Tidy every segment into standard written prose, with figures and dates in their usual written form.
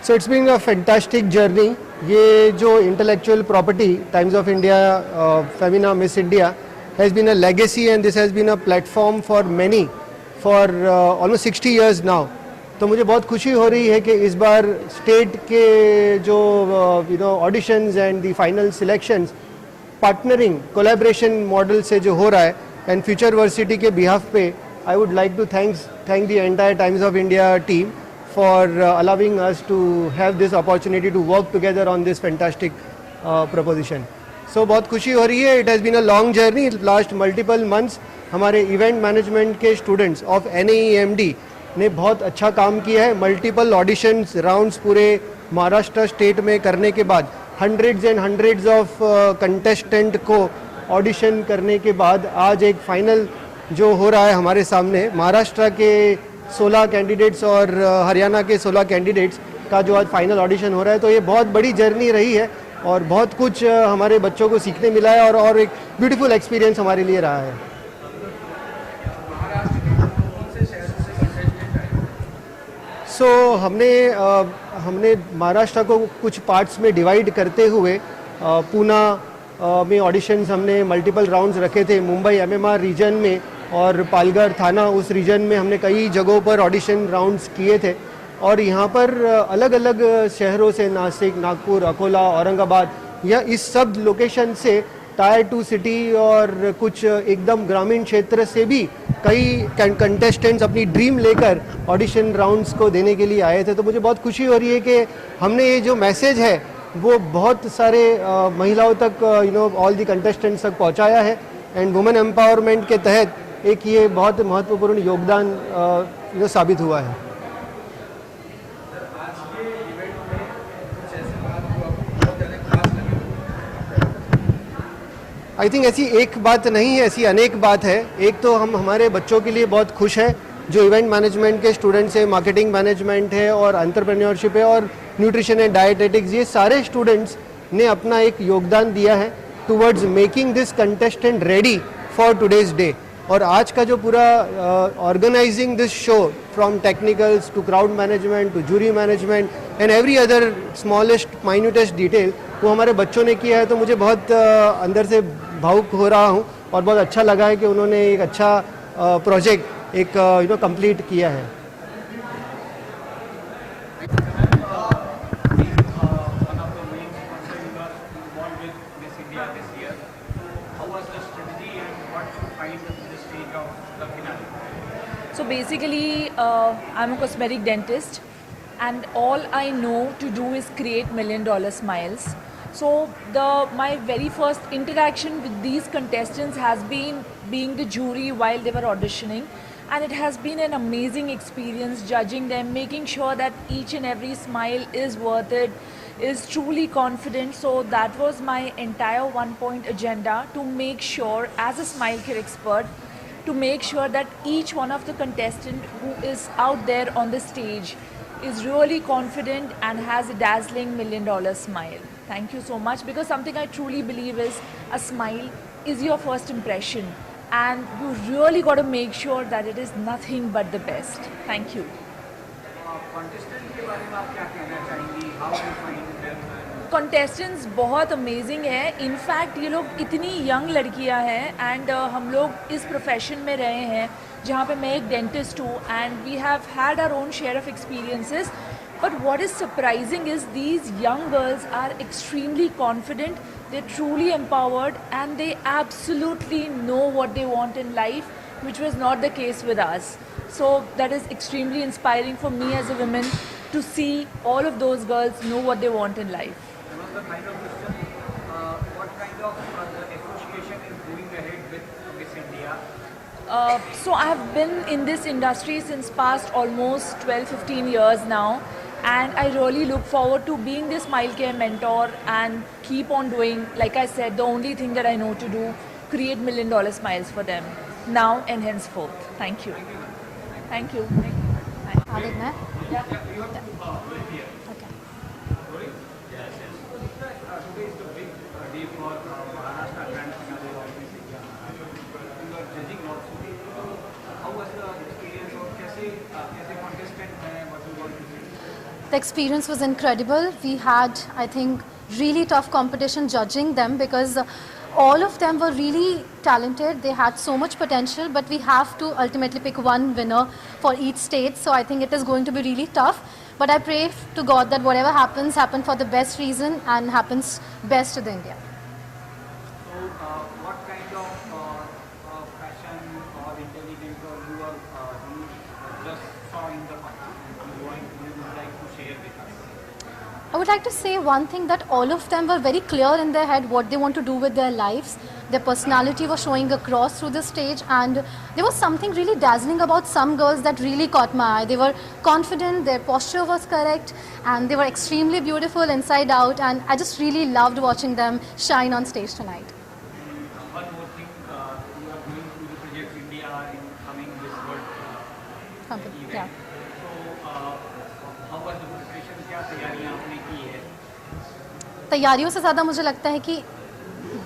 So it's been a fantastic journey. ये जो intellectual property, Times of India, Femina Miss India, has been a legacy and this has been a platform for many for almost 60 years now. तो मुझे बहुत खुशी हो रही है कि इस बार स्टेट के जो auditions and the final selections partnering collaboration model से जो हो रहा है एंड फ्यूचर वर्सिटी के बिहाफ पे I would like to thank the entire Times of India team for allowing us to have this opportunity to work together on this fantastic proposition. So बहुत खुशी हो रही है. It has been a long journey, last multiple months. हमारे event management के students of NAEMD ने बहुत अच्छा काम किया है. मल्टीपल ऑडिशंस राउंड्स पूरे महाराष्ट्र स्टेट में करने के बाद hundreds and hundreds of contestant को ऑडिशन करने के बाद आज एक फाइनल जो हो रहा है हमारे सामने. महाराष्ट्र के 16 कैंडिडेट्स और हरियाणा के 16 कैंडिडेट्स का जो आज फाइनल ऑडिशन हो रहा है. तो ये बहुत बड़ी जर्नी रही है और बहुत कुछ हमारे बच्चों को सीखने मिला है और एक ब्यूटीफुल एक्सपीरियंस हमारे लिए रहा है. सो हमने महाराष्ट्र को कुछ पार्ट्स में डिवाइड करते हुए पूना में ऑडिशंस हमने मल्टीपल राउंड्स रखे थे. मुंबई MMR रीजन में और पालघर थाना उस रीजन में हमने कई जगहों पर ऑडिशन राउंड्स किए थे. और यहाँ पर अलग अलग शहरों से नासिक, नागपुर, अकोला, औरंगाबाद या इस सब लोकेशन से टायर 2 सिटी और कुछ एकदम ग्रामीण क्षेत्र से भी कई कंटेस्टेंट्स अपनी ड्रीम लेकर ऑडिशन राउंड्स को देने के लिए आए थे. तो मुझे बहुत खुशी हो रही है कि हमने ये जो मैसेज है वो बहुत सारे महिलाओं तक ऑल दी कंटेस्टेंट्स तक पहुंचाया है. एंड वुमेन एम्पावरमेंट के तहत एक ये बहुत महत्वपूर्ण योगदान साबित हुआ है. आई थिंक ऐसी एक बात नहीं है, ऐसी अनेक बात है. एक तो हम हमारे बच्चों के लिए बहुत खुश हैं जो इवेंट मैनेजमेंट के स्टूडेंट्स हैं, मार्केटिंग मैनेजमेंट है और एंटरप्रेन्योरशिप है और न्यूट्रिशन एंड डाइटेटिक्स. ये सारे स्टूडेंट्स ने अपना एक योगदान दिया है towards making this contestant ready for today's day. और आज का जो पूरा organizing this show from technicals to crowd management to jury management and every other smallest minutest detail वो हमारे बच्चों ने किया है. तो मुझे बहुत अंदर से भावुक हो रहा हूँ और बहुत अच्छा लगा है कि उन्होंने एक अच्छा प्रोजेक्ट एक कंप्लीट किया है. So basically, I'm a cosmetic dentist and all I know to do is create $1 million smiles. So my very first interaction with these contestants has been being the jury while they were auditioning, and it has been an amazing experience judging them, making sure that each and every smile is worth it, is truly confident. So that was my entire 1-point agenda, to make sure as a smile care expert, to make sure that each one of the contestant who is out there on the stage is really confident and has a dazzling $1 million smile. Thank you so much, because something I truly believe is a smile is your first impression and you really got to make sure that it is nothing but the best. Thank you. Contestants बहुत amazing है. In fact ये लोग इतनी young लड़कियां हैं and हम लोग इस प्रोफेशन में रहे हैं जहाँ पे मैं एक डेंटिस्ट हूँ and we have had our own share of experiences. But what is surprising is these young girls are extremely confident, they truly empowered and they absolutely know what they want in life, which was not the case with us. So that is extremely inspiring for me as a woman to see all of those girls know what they want in life. What kind of association is going ahead with Miss India? So I have been in this industry since past almost 12-15 years now, and I really look forward to being this smile care mentor and keep on doing, like I said, the only thing that I know to do, create $1 million smiles for them now and henceforth. Thank you. Thank you. Aditya? Yeah. Okay. Today is the big day for Maharashtra Grand Finale of Miss India. You are judging also. How was the experience और कैसे contestant हैं, what you want to say? The experience was incredible. We had, I think, really tough competition judging them because all of them were really talented. They had so much potential, but we have to ultimately pick one winner for each state. So I think it is going to be really tough. But I pray to God that whatever happens, happen for the best reason and happens best to the India. So, what kind of passion or intelligence or you just saw in the participants you would like to share with us? I would like to say one thing, that all of them were very clear in their head what they want to do with their lives. Their personality was showing across through the stage, and there was something really dazzling about some girls that really caught my eye. They were confident, their posture was correct, and they were extremely beautiful inside out, and I just really loved watching them shine on stage tonight. One more thing, you are going to represent India in coming this world event. Yeah. So, how was the preparation? क्या तैयारियां आपने की है? तैयारियों से ज़्यादा मुझे लगता है कि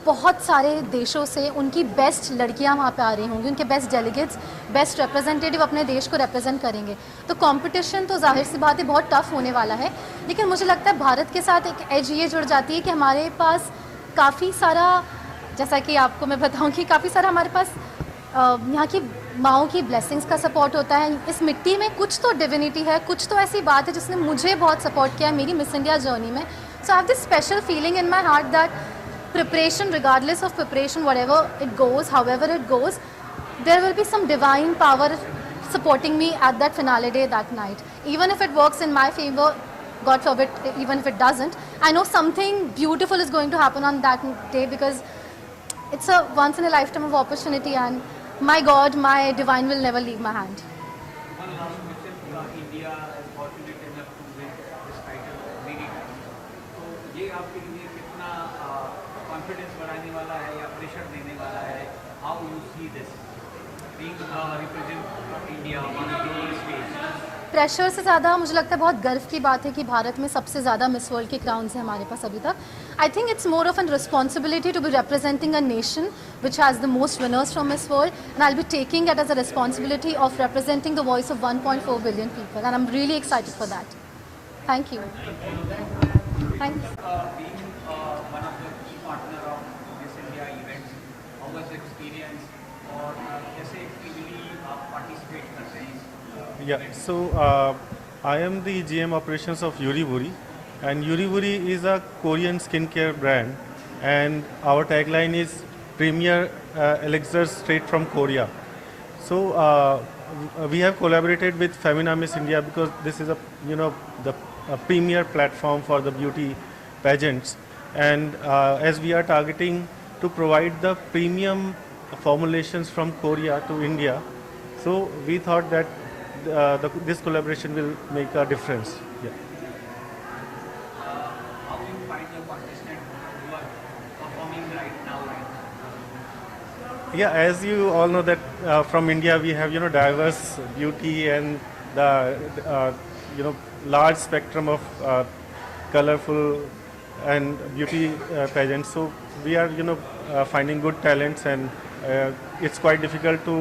बहुत सारे देशों से उनकी बेस्ट लड़कियां वहाँ पे आ रही होंगी, उनके बेस्ट डेलीगेट्स, बेस्ट रिप्रेजेंटेटिव अपने देश को रिप्रेजेंट करेंगे. तो कंपटीशन तो जाहिर सी बात है बहुत टफ होने वाला है, लेकिन मुझे लगता है भारत के साथ एक एज ये जुड़ जाती है कि हमारे पास काफ़ी सारा, जैसा कि आपको मैं बताऊँ कि काफ़ी सारा हमारे पास यहाँ की माओं की ब्लेसिंग्स का सपोर्ट होता है. इस मिट्टी में कुछ तो डिविनिटी है, कुछ तो ऐसी बात है जिसने मुझे बहुत सपोर्ट किया है मेरी मिस इंडिया जर्नी में. So I have this special feeling in my heart that preparation, regardless of preparation, whatever it goes, however it goes, there will be some divine power supporting me at that finale day that night. Even if it works in my favor, God forbid, even if it doesn't, I know something beautiful is going to happen on that day because it's a once in a lifetime of opportunity, and my God, my divine will never leave my hand. One last question. India is fortunate enough to win this title many times. तो ये आपके लिए कितना confidence बढ़ाने वाला है या pressure देने वाला है? How you see this being represent India on the global stage? Pressure से ज़्यादा मुझे लगता है बहुत गर्व की बात है कि भारत में सबसे ज़्यादा मिस वर्ल्ड के क्राउन्स हैं हमारे पास अभी तक. I think it's more of an responsibility to be representing a nation which has the most winners from Miss World, and I will be taking it as a responsibility of representing the voice of 1.4 billion people, and I am really excited for that. Thank you. Thank you. Being one of the key partner of Miss India events, how was the experience और कैसे actively आप participate करते हैं? Yeah, so I am the GM operations of Yuri Buri, and Yuri Buri is a Korean skincare brand, and our tagline is Premier Elixirs straight from Korea. So we have collaborated with Femina Miss India because this is the premier platform for the beauty pageants, and as we are targeting to provide the premium formulations from Korea to India, so we thought that this collaboration will make a difference. Yeah. How you find the contestant who are performing right now? Yeah, as you all know that from India we have diverse beauty and the large spectrum of colorful and beauty pageants. So we are finding good talents, and it's quite difficult to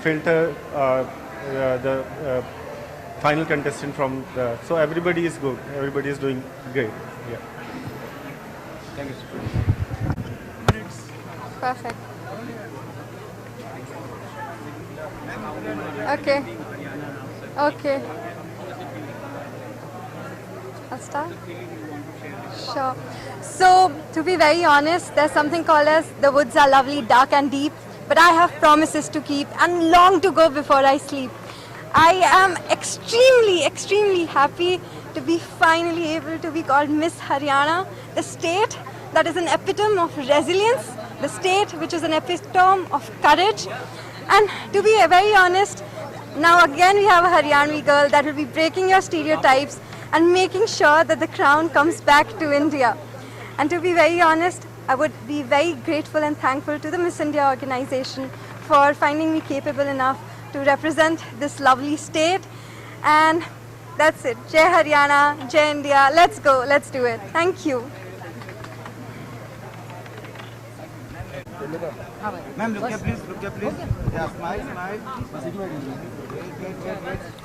filter the final contestant from the. So everybody is good. Everybody is doing great. Yeah. Thank you. Perfect. Okay. Okay. I'll start. Sure. So, to be very honest, there's something called as the woods are lovely, dark and deep, but I have promises to keep and long to go before I sleep. I am extremely, extremely happy to be finally able to be called Miss Haryana, the state that is an epitome of resilience, the state which is an epitome of courage. And to be very honest, now again we have a Haryanvi girl that will be breaking your stereotypes and making sure that the crown comes back to India. And to be very honest, I would be very grateful and thankful to the Miss India organization for finding me capable enough to represent this lovely state. And that's it. Jai Haryana, Jai India. Let's go. Let's do it. Thank you. Ma'am रुक जा please smile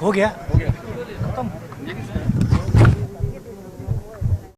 हो गया खत्म